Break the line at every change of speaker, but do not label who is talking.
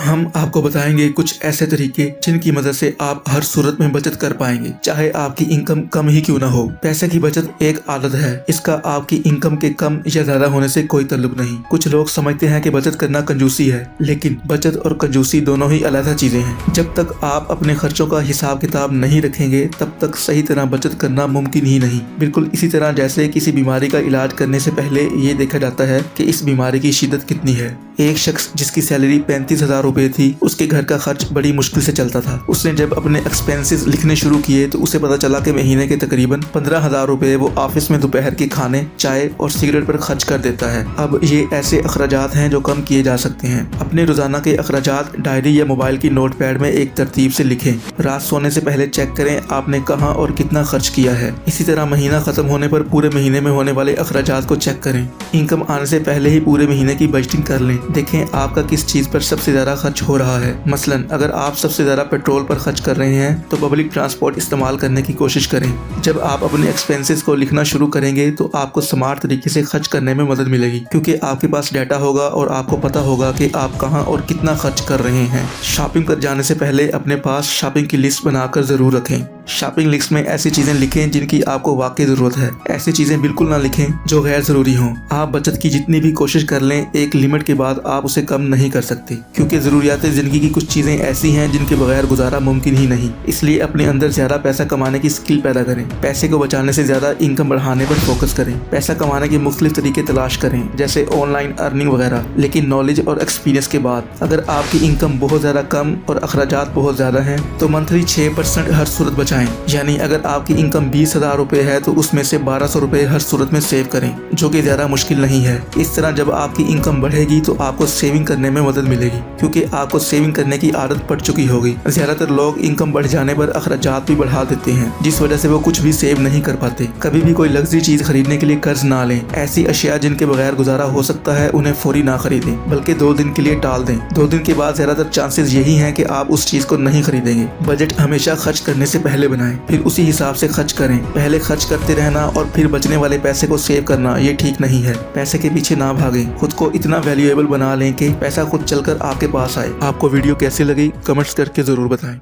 हम आपको बताएंगे कुछ ऐसे तरीके जिनकी मदद से आप हर सूरत में बचत कर पाएंगे, चाहे आपकी इनकम कम ही क्यों ना हो। पैसे की बचत एक आदत है, इसका आपकी इनकम के कम या ज्यादा होने से कोई ताल्लुक नहीं। कुछ लोग समझते हैं कि बचत करना कंजूसी है, लेकिन बचत और कंजूसी दोनों ही अलग चीजें हैं। जब तक आप अपने खर्चों का हिसाब किताब नहीं रखेंगे तब तक सही तरह बचत करना मुमकिन ही नहीं। बिल्कुल इसी तरह जैसे किसी बीमारी का इलाज करने से पहले ये देखा जाता है कि इस बीमारी की शिद्दत कितनी है। एक शख्स जिसकी सैलरी 35,000 रुपए थी, उसके घर का खर्च बड़ी मुश्किल से चलता था। उसने जब अपने एक्सपेंसेस लिखने शुरू किए तो उसे पता चला कि महीने के तकरीबन 15,000 रुपए वो ऑफिस में दोपहर के खाने, चाय और सिगरेट पर खर्च कर देता है। अब ये ऐसे अखराजात हैं जो कम किए जा सकते हैं। अपने रोजाना के अखराजात डायरी या मोबाइल की नोटपैड में एक तरतीब से लिखें। रात सोने से पहले चेक करें आपने कहाँ और कितना खर्च किया है। इसी तरह महीना खत्म होने पर पूरे महीने में होने वाले अखराजात को चेक करें। इनकम आने से पहले ही पूरे महीने की बजटिंग कर लें। देखें आपका किस चीज पर सबसे ज्यादा खर्च हो रहा है। मसलन अगर आप सबसे ज्यादा पेट्रोल पर खर्च कर रहे हैं तो पब्लिक ट्रांसपोर्ट इस्तेमाल करने की कोशिश करें। जब आप अपने एक्सपेंसेस को लिखना शुरू करेंगे तो आपको स्मार्ट तरीके से खर्च करने में मदद मिलेगी, क्योंकि आपके पास डाटा होगा और आपको पता होगा कि आप कहां और कितना खर्च कर रहे हैं। शॉपिंग पर जाने से पहले अपने पास शॉपिंग की लिस्ट बनाकर जरूर रखें। शॉपिंग लिस्ट में ऐसी चीजें लिखें जिनकी आपको वाकई जरूरत है। ऐसी चीजें बिल्कुल ना लिखें जो गैर जरूरी हों। आप बचत की जितनी भी कोशिश कर लें, एक लिमिट के बाद आप उसे कम नहीं कर सकते, क्योंकि जरूरियात जिंदगी की कुछ चीजें ऐसी हैं जिनके बगैर गुजारा मुमकिन ही नहीं। इसलिए अपने अंदर ज्यादा पैसा कमाने की स्किल पैदा करें। पैसे को बचाने से ज्यादा इनकम बढ़ाने पर फोकस करें। पैसा कमाने के मुख्तलिफ तरीके तलाश करें, जैसे ऑनलाइन अर्निंग वगैरह, लेकिन नॉलेज और एक्सपीरियंस के बाद। अगर आपकी इनकम बहुत ज्यादा कम और अखराजात बहुत ज्यादा हैं तो मंथली 6% हर सूरत बचाएं। यानी अगर आपकी इनकम 20,000 रुपए है तो उसमें से 1200 रुपए हर सूरत में सेव करें, जो कि ज्यादा मुश्किल नहीं है। इस तरह जब आपकी इनकम बढ़ेगी तो आपको सेविंग करने में मदद मिलेगी, क्योंकि आपको सेविंग करने की आदत पड़ चुकी होगी। ज्यादातर लोग इनकम बढ़ जाने पर अखराजात भी बढ़ा देते हैं, जिस वजह से वो कुछ भी सेव नहीं कर पाते। कभी भी कोई लग्जरी चीज खरीदने के लिए कर्ज ना लें। ऐसी अशिया जिनके बगैर गुजारा हो सकता है उन्हें फौरी ना खरीदें, बल्कि 2 दिन के लिए टाल दें। 2 दिन के बाद ज्यादातर चांसेस यही हैं कि आप उस चीज को नहीं खरीदेंगे। बजट हमेशा खर्च करने से पहले बनाएं, फिर उसी हिसाब से खर्च करें। पहले खर्च करते रहना और फिर बचने वाले पैसे को सेव करना, ये ठीक नहीं है। पैसे के पीछे ना भागें, खुद को इतना वैल्यूएबल बना लें कि पैसा खुद चलकर आपके पास आए। आपको वीडियो कैसी लगी कमेंट्स करके जरूर बताएं।